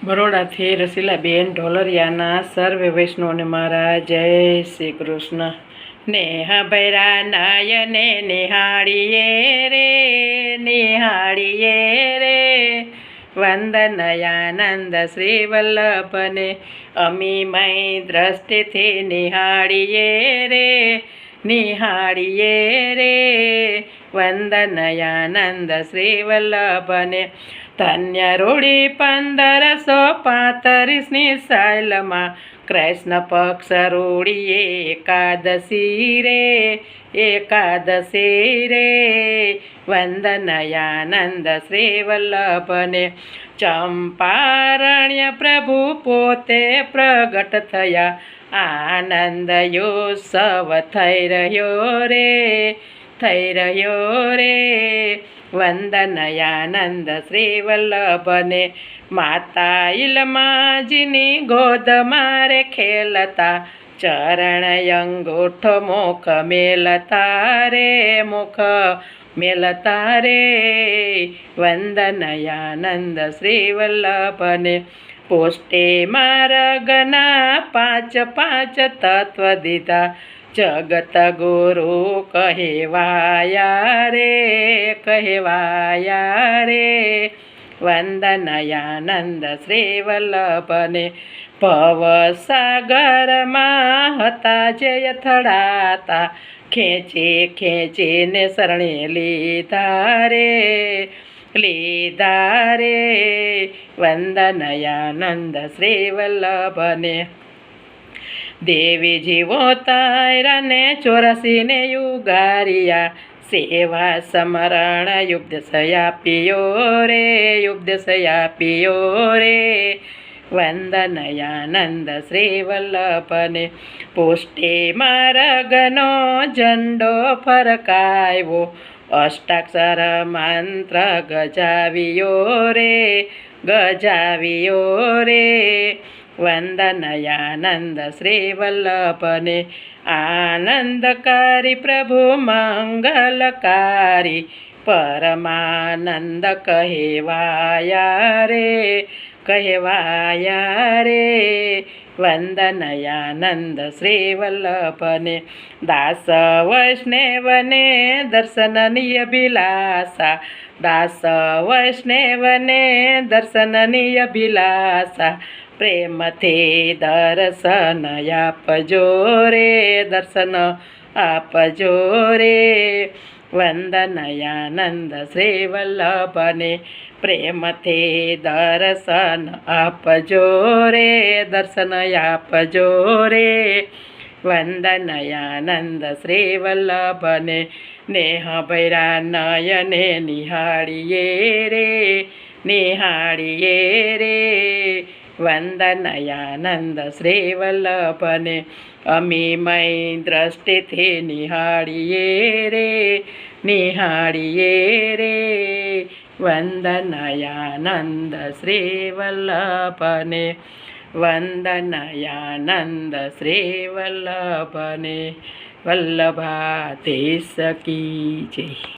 બરોડાથી રસીલાબેન ઢોલરિયાના સર્વે વૈષ્ણવને મારા જય શ્રી કૃષ્ણ. નેહ ભૈરા નયને નિહાળીએ રે વંદનયાનંદ શ્રી વલ્લભને અમીમય દ્રષ્ટિથી નિહાળીએ રે વંદનયાનંદ શ્રી વલ્લભને ધન્ય રૂડી 1535ની સાલમાં કૃષ્ણ પક્ષ રૂડીએ એકાદશી રે વંદનયાનંદ શ્રી વલ્લભને ચંપારણ્ય પ્રભુ પોતે પ્રગટ થયા આનંદ ઉત્સવ થઈ રહ્યો રે વંદનયાનંદ શ્રી વલ્લભને માતા ઇલમાજીની ગોદ મારે ખેલતા ચરણ અંગૂઠો મુખ મેલતા રે વંદનયાનંદ શ્રી વલ્લભને પુષ્ટિ માર્ગના 5 તત્વ દીધા જગત ગુરુ કહેવાયા રે વંદનયાનંદ શ્રી વલ્લભને ભવસાગરમાં હતા જે અથડાતા ખેંચીને શરણે લીધા રે વંદનયાનંદ શ્રી વલ્લભને દેવી જીવો તાયરાને 84 યુગારિયા સેવા સમરણ ઉપદેશ આપ્યો રે વંદનયાનંદ શ્રી વલ્લભને પુષ્ટિ માર્ગનો ઝંડો ફરકાવ્યો અષ્ટાક્ષર મંત્ર ગજાવ્યો રે વંદનયાનંદ શ્રી વલ્લભને આનંદકારી પ્રભુ મંગલકારી પરમાનંદ કહેવાયા રે વંદનયાનંદ શ્રી વલ્લભને દાસ વૈષ્ણવને દર્શનની અભિલાષા પ્રેમથી દર્શન આપજો રે વંદનયાનંદ શ્રી વલ્લભને પ્રેમથી દર્શન આપજો રે વંદનયાનંદ શ્રી વલ્લભને નેહ ભૈરા નયને નિહાળીએ રે વંદનયાનંદ શ્રી વલ્લભને અમીમય દ્રષ્ટિથી નિહાળીએ રે વંદનયાનંદ શ્રી વલ્લભને વંદનયાનંદ શ્રી વલ્લભને વલ્લભાધીશ કી જય.